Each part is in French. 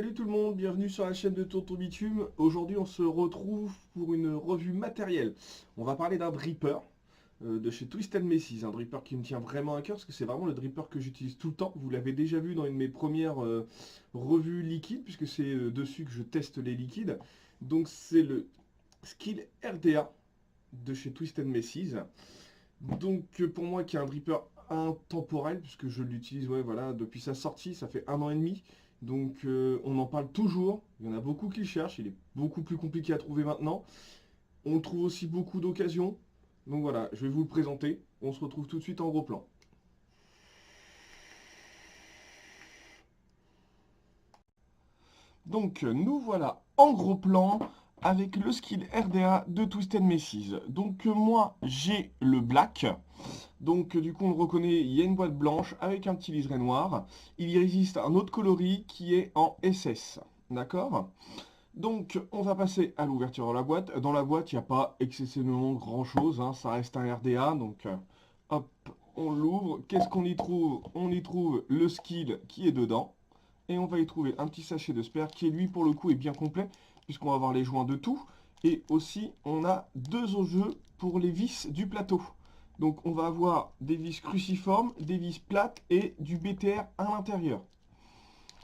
Salut tout le monde, bienvenue sur la chaîne de Tonton Bitume. Aujourd'hui on se retrouve pour une revue matérielle. On va parler d'un dripper de chez Twisted Messis, un dripper qui me tient vraiment à cœur parce que c'est vraiment le dripper que j'utilise tout le temps. Vous l'avez déjà vu dans une de mes premières revues liquides puisque c'est dessus que je teste les liquides. Donc c'est le Skill RDA de chez Twisted Messis. Donc pour moi qui est un dripper intemporel puisque je l'utilise ouais, voilà, depuis sa sortie, ça fait 1 an et demi. Donc on en parle toujours, il y en a beaucoup qui le cherchent, il est beaucoup plus compliqué à trouver maintenant. On le trouve aussi beaucoup d'occasions. Donc voilà, je vais vous le présenter. On se retrouve tout de suite en gros plan. Donc nous voilà en gros plan avec le skill RDA de Twisted Messis. Donc moi j'ai le black. Donc du coup on le reconnaît, il y a une boîte blanche avec un petit liseré noir. Il y résiste à un autre coloris qui est en SS. D'accord? Donc on va passer à l'ouverture de la boîte. Dans la boîte il n'y a pas excessivement grand chose, hein. Ça reste un RDA. Donc hop, on l'ouvre. Qu'est-ce qu'on y trouve? On y trouve le skill qui est dedans. Et on va y trouver un petit sachet de spare qui lui pour le coup est bien complet puisqu'on va avoir les joints de tout. Et aussi on a deux jeux pour les vis du plateau. Donc on va avoir des vis cruciformes, des vis plates et du BTR à l'intérieur.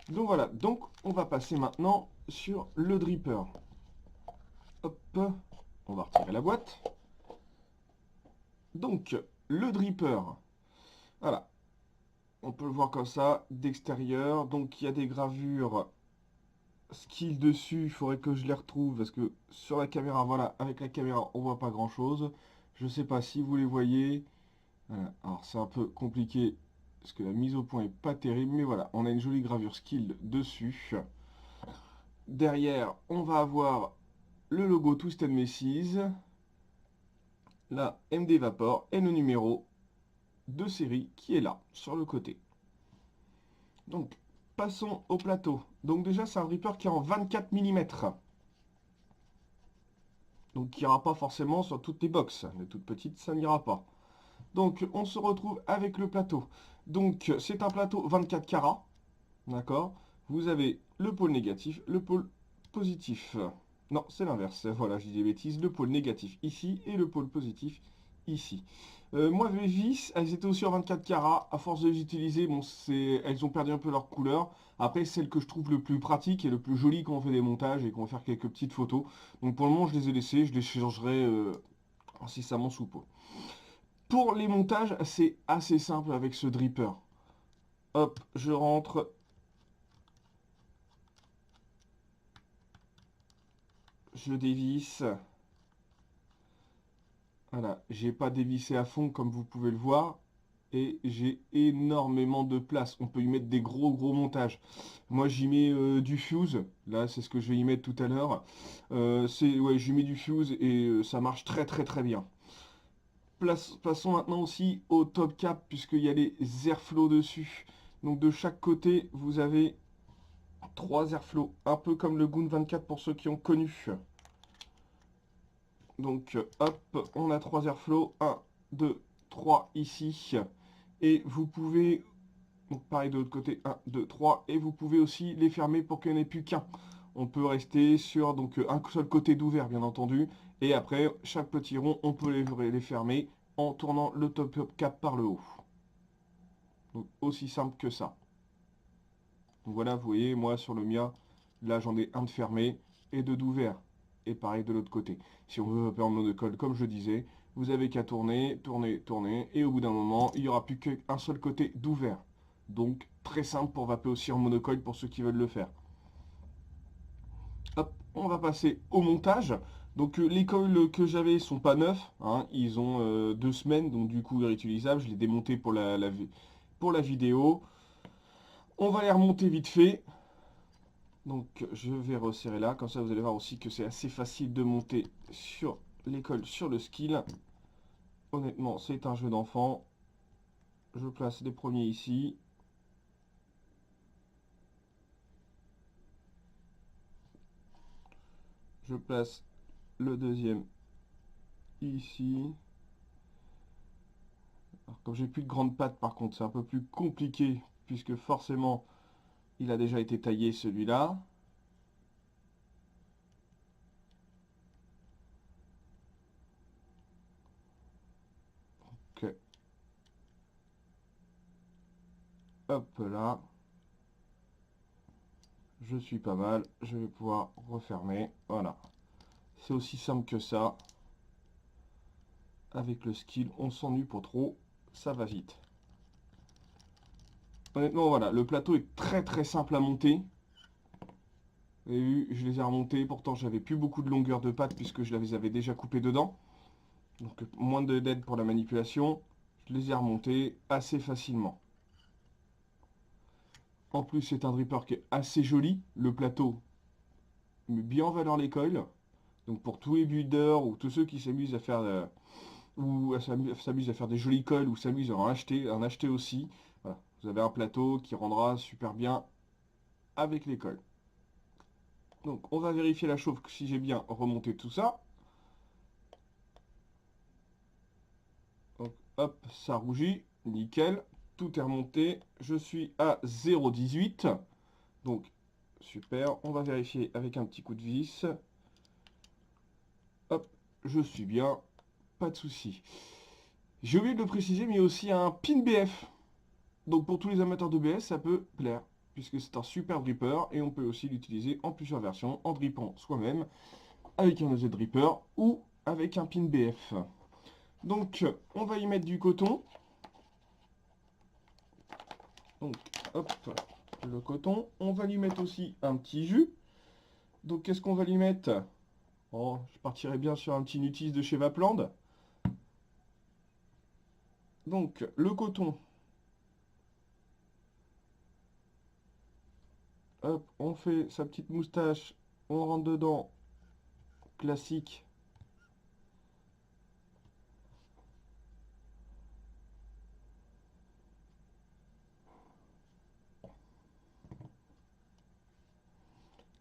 Donc voilà, donc on va passer maintenant sur le dripper. Hop, on va retirer la boîte. Donc le dripper, voilà, on peut le voir comme ça d'extérieur. Donc il y a des gravures skill dessus, il faudrait que je les retrouve parce que sur la caméra, voilà, avec la caméra on voit pas grand chose. Je sais pas si vous les voyez. Voilà. Alors c'est un peu compliqué parce que la mise au point est pas terrible, mais voilà, on a une jolie gravure skill dessus. Derrière, on va avoir le logo Twisted Messis, la MD Vapor et le numéro de série qui est là, sur le côté. Donc, passons au plateau. Donc déjà, c'est un dripper qui est en 24 mm. Donc, qui n'ira pas forcément sur toutes les box. Les toutes petites, ça n'ira pas. Donc, on se retrouve avec le plateau. Donc, c'est un plateau 24 carats. D'accord? Vous avez le pôle négatif, le pôle positif. Non, c'est l'inverse. Voilà, je dis des bêtises. Le pôle négatif ici et le pôle positif ici. Moi, mes vis, elles étaient aussi en 24 carats. À force de les utiliser, bon, elles ont perdu un peu leur couleur. Après, celle que je trouve le plus pratique et le plus joli quand on fait des montages et qu'on va faire quelques petites photos. Donc pour le moment, je les ai laissées. Je les changerai incessamment sous peu. Pour les montages, c'est assez simple avec ce dripper. Hop, je rentre. Je dévisse. Voilà, j'ai pas dévissé à fond comme vous pouvez le voir. Et j'ai énormément de place. On peut y mettre des gros montages. Moi j'y mets du fuse. Là c'est ce que je vais y mettre tout à l'heure. Ouais, j'y mets du fuse et ça marche très bien. Passons maintenant aussi au top cap puisqu'il y a les airflow dessus. Donc de chaque côté vous avez 3 airflow. Un peu comme le Goon 24 pour ceux qui ont connu. Donc hop, on a 3 airflow, 1, 2, 3 ici. Et vous pouvez, donc pareil de l'autre côté, 1, 2, 3. Et vous pouvez aussi les fermer pour qu'il n'y en ait plus qu'un. On peut rester sur donc, un seul côté d'ouvert bien entendu. Et après, chaque petit rond, on peut les fermer en tournant le top cap par le haut. Donc aussi simple que ça. Donc voilà, vous voyez, moi sur le mien, là j'en ai un de fermé et deux d'ouvert. Et pareil de l'autre côté. Si on veut faire en monocole, comme je disais, vous avez qu'à tourner, tourner, et au bout d'un moment, il n'y aura plus qu'un seul côté d'ouvert. Donc très simple pour vaper aussi en monocole pour ceux qui veulent le faire. Hop, on va passer au montage. Donc les coils que j'avais sont pas neufs, hein, ils ont 2 semaines, donc du coup réutilisables. Je les ai démontés pour pour la vidéo. On va les remonter vite fait. Donc je vais resserrer là, comme ça vous allez voir aussi que c'est assez facile de monter sur l'école, sur le skill. Honnêtement, c'est un jeu d'enfant. Je place les premiers ici. Je place le deuxième ici. Alors, comme j'ai plus de grandes pattes par contre, c'est un peu plus compliqué, puisque forcément Il a déjà été taillé celui-là. Ok. Hop là. Je suis pas mal. Je vais pouvoir refermer. Voilà. C'est aussi simple que ça. Avec le skill, on s'ennuie pas trop. Ça va vite. Honnêtement, voilà. Le plateau est très très simple à monter. Vous avez vu, je les ai remontés. Pourtant, j'avais plus beaucoup de longueur de patte puisque je les avais déjà coupés dedans. Donc, moins d'aide pour la manipulation. Je les ai remontés assez facilement. En plus, c'est un dripper qui est assez joli. Le plateau met bien en valeur les coils. Donc pour tous les builders ou tous ceux qui s'amusent à faire s'amusent à faire des jolis coils ou s'amusent à en acheter aussi, voilà, vous avez un plateau qui rendra super bien avec les coils. Donc on va vérifier la chauffe si j'ai bien remonté tout ça. Donc hop, ça rougit, nickel, tout est remonté. Je suis à 0,18. Donc super, on va vérifier avec un petit coup de vis. Hop, je suis bien, pas de souci. J'ai oublié de le préciser, mais il y a aussi un pin BF. Donc pour tous les amateurs de BS, ça peut plaire, puisque c'est un super dripper, et on peut aussi l'utiliser en plusieurs versions, en drippant soi-même, avec un OZ dripper, ou avec un pin BF. Donc on va y mettre du coton. Donc hop, le coton. On va lui mettre aussi un petit jus. Donc qu'est-ce qu'on va lui mettre? Oh, je partirais bien sur un petit Nutis de chez Vapland. Donc le coton. Hop, on fait sa petite moustache, on rentre dedans, classique.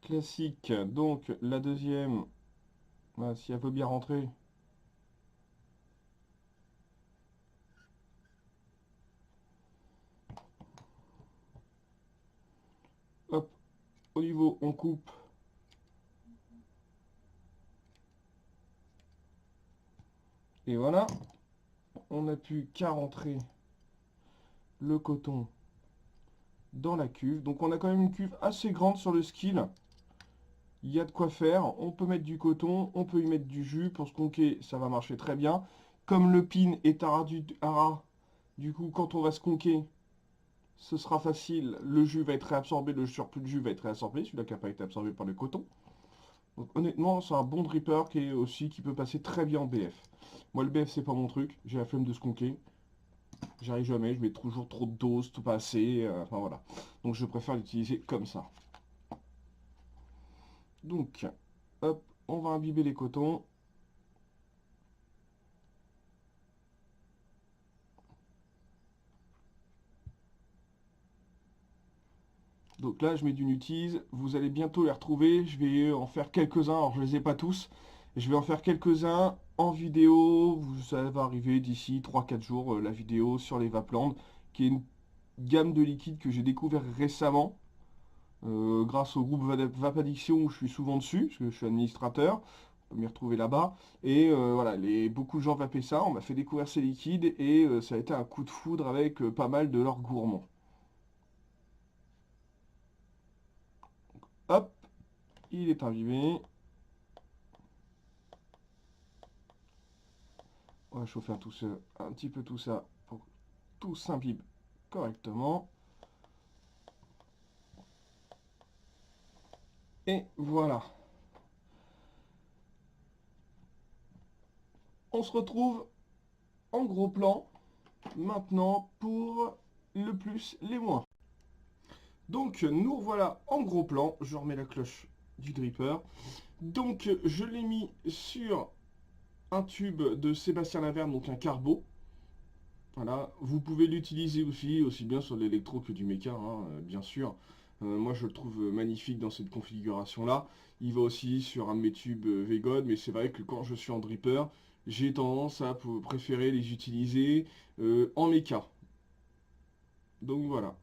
Classique, donc la deuxième, bah, si elle veut bien rentrer. Hop, au niveau, on coupe. Et voilà, on n'a plus qu'à rentrer le coton dans la cuve. Donc on a quand même une cuve assez grande sur le skill. Il y a de quoi faire. On peut mettre du coton, on peut y mettre du jus. Pour se conquer, ça va marcher très bien. Comme le pin est à ras du coup, quand on va se conquer, ce sera facile. Le jus va être réabsorbé, le surplus de jus va être réabsorbé, celui-là qui n'a pas été absorbé par le coton. Donc honnêtement, c'est un bon dripper qui peut passer très bien en BF. Moi, le BF, c'est pas mon truc. J'ai la flemme de se conquer. J'arrive jamais, je mets toujours trop de doses, tout pas assez. Enfin voilà. Donc je préfère l'utiliser comme ça. Donc, hop, on va imbiber les cotons. Donc là, je mets du Nutise. Vous allez bientôt les retrouver. Je vais en faire quelques-uns. Alors, je les ai pas tous. Je vais en faire quelques-uns en vidéo. Ça va arriver d'ici 3-4 jours, la vidéo sur les Vapland, qui est une gamme de liquides que j'ai découvert récemment. Grâce au groupe Vapaddiction où je suis souvent dessus, parce que je suis administrateur, on peut m'y retrouver là-bas. Et voilà, beaucoup de gens vapaient ça, on m'a fait découvrir ces liquides et ça a été un coup de foudre avec pas mal de leurs gourmands. Hop, il est imbibé. On va chauffer un petit peu tout ça pour que tout s'imbibe correctement. Et voilà. On se retrouve en gros plan maintenant pour le plus, les moins. Donc nous revoilà en gros plan. Je remets la cloche du dripper. Donc je l'ai mis sur un tube de Sébastien Laverne, donc un carbo. Voilà, vous pouvez l'utiliser aussi bien sur l'électro que du méca, hein, bien sûr. Moi je le trouve magnifique dans cette configuration-là. Il va aussi sur un de mes tubes V-God, mais c'est vrai que quand je suis en dripper, j'ai tendance à préférer les utiliser en méca. Donc voilà.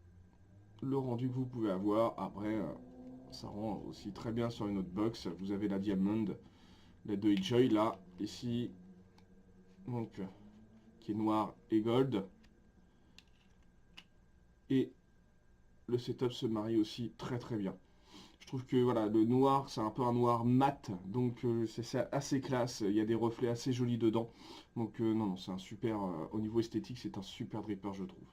le rendu que vous pouvez avoir. Après, ça rend aussi très bien sur une autre box. Vous avez la Diamond, la de Joy là, ici, donc qui est noir et gold. Et le setup se marie aussi très très bien. Je trouve que voilà, le noir, c'est un peu un noir mat, donc c'est assez classe. Il y a des reflets assez jolis dedans. Donc non, non, c'est un super, au niveau esthétique, c'est un super dripper, je trouve.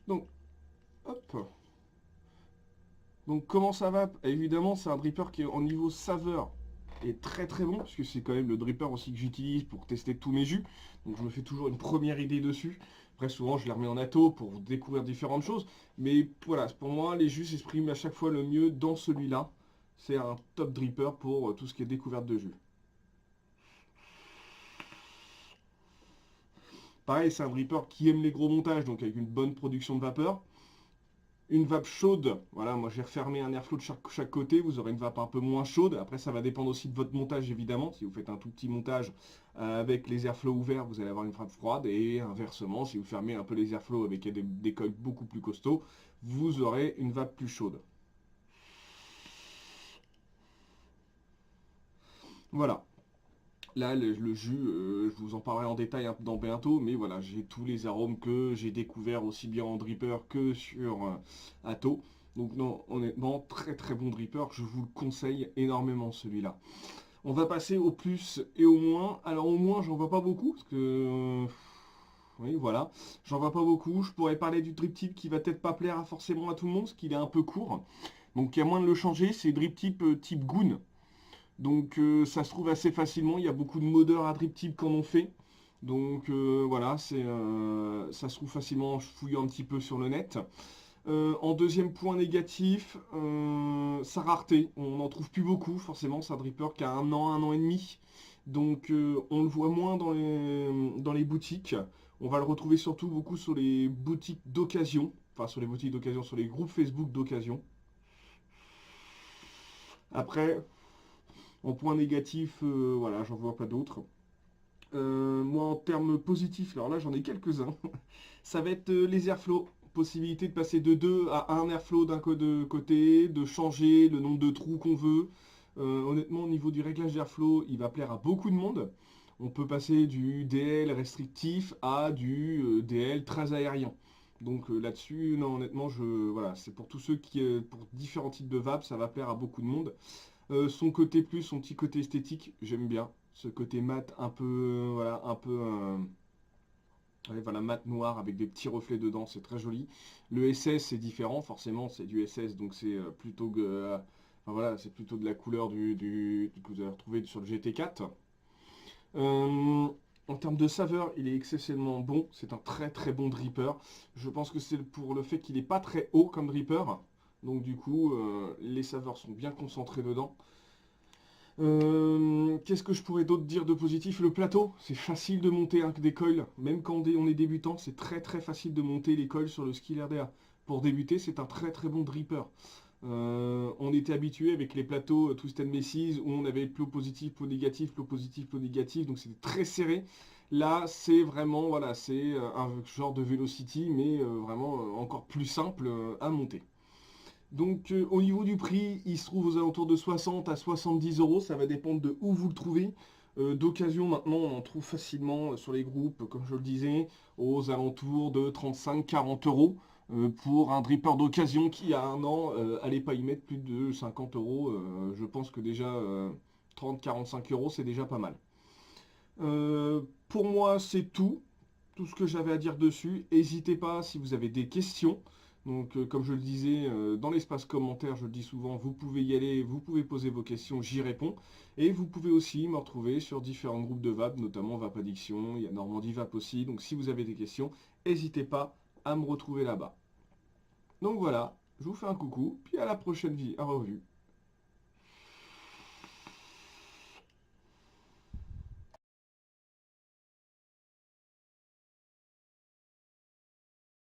Donc, hop. Donc comment ça va? Évidemment, c'est un dripper qui est en niveau saveur est très très bon, parce que c'est quand même le dripper aussi que j'utilise pour tester tous mes jus. Donc je me fais toujours une première idée dessus. Après souvent je les remets en atto pour découvrir différentes choses. Mais voilà, pour moi les jus s'expriment à chaque fois le mieux dans celui-là. C'est un top dripper pour tout ce qui est découverte de jus. Pareil, c'est un dripper qui aime les gros montages, donc avec une bonne production de vapeur. Une vape chaude, voilà, moi j'ai refermé un airflow de chaque côté, vous aurez une vape un peu moins chaude. Après, ça va dépendre aussi de votre montage, évidemment. Si vous faites un tout petit montage avec les airflows ouverts, vous allez avoir une vape froide. Et inversement, si vous fermez un peu les airflows avec des coils beaucoup plus costauds, vous aurez une vape plus chaude. Voilà. Là, le jus, je vous en parlerai en détail dans bientôt, mais voilà, j'ai tous les arômes que j'ai découverts aussi bien en dripper que sur Atto. Donc non, honnêtement, très très bon dripper, je vous le conseille énormément celui-là. On va passer au plus et au moins. Alors au moins, j'en vois pas beaucoup, parce que... oui, voilà, j'en vois pas beaucoup. Je pourrais parler du drip tip qui va peut-être pas plaire forcément à tout le monde, parce qu'il est un peu court. Donc il y a moins de le changer, c'est drip tip type Goon. Donc ça se trouve assez facilement, il y a beaucoup de modeurs à drip tip qui en ont fait. Donc voilà, ça se trouve facilement en fouillant un petit peu sur le net. En deuxième point négatif, sa rareté. On n'en trouve plus beaucoup, forcément, c'est un dripper qui a un an et demi. Donc on le voit moins dans les boutiques. On va le retrouver surtout beaucoup sur les boutiques d'occasion. Enfin, sur les boutiques d'occasion, sur les groupes Facebook d'occasion. Après, en point négatif, voilà, j'en vois pas d'autres. Moi, en termes positifs, alors là, j'en ai quelques-uns. Ça va être les airflows. Possibilité de passer de 2 à 1 airflow d'un côté, de changer le nombre de trous qu'on veut. Honnêtement, au niveau du réglage d'airflow, il va plaire à beaucoup de monde. On peut passer du DL restrictif à du DL très aérien. Donc là-dessus, non, honnêtement, voilà, c'est pour tous ceux qui, pour différents types de vapes, ça va plaire à beaucoup de monde. Son côté plus, son petit côté esthétique, j'aime bien. Ce côté mat un peu, voilà, un peu, ouais, voilà, mat noir avec des petits reflets dedans, c'est très joli. Le SS c'est différent, forcément, c'est du SS, donc c'est plutôt, enfin, voilà, c'est plutôt de la couleur que vous allez retrouver sur le GT4. En termes de saveur, il est exceptionnellement bon. C'est un très très bon dripper. Je pense que c'est pour le fait qu'il n'est pas très haut comme dripper. Donc du coup, les saveurs sont bien concentrées dedans. Qu'est-ce que je pourrais d'autre dire de positif? Le plateau, c'est facile de monter des coils. Même quand on est débutant, c'est très très facile de monter les coils sur le Skill RDA. Pour débuter, c'est un très très bon dripper. On était habitué avec les plateaux Twisted Messies où on avait plot positif, plot négatif, plot positif, plot négatif, donc c'était très serré. Là, c'est vraiment, voilà, c'est un genre de Velocity, mais vraiment encore plus simple à monter. Donc au niveau du prix, il se trouve aux alentours de 60 à 70 euros, ça va dépendre de où vous le trouvez. D'occasion, maintenant, on en trouve facilement sur les groupes, comme je le disais, aux alentours de 35-40 euros pour un dripper d'occasion qui, a un an, allez pas y mettre plus de 50 euros. Je pense que déjà 30-45 euros, c'est déjà pas mal. Pour moi, c'est tout ce que j'avais à dire dessus. N'hésitez pas si vous avez des questions. Donc, comme je le disais, dans l'espace commentaire, je le dis souvent, vous pouvez y aller, vous pouvez poser vos questions, j'y réponds. Et vous pouvez aussi me retrouver sur différents groupes de VAP, notamment VAP Addiction, il y a Normandie VAP aussi. Donc, si vous avez des questions, n'hésitez pas à me retrouver là-bas. Donc voilà, je vous fais un coucou, puis à la prochaine vie, à revue.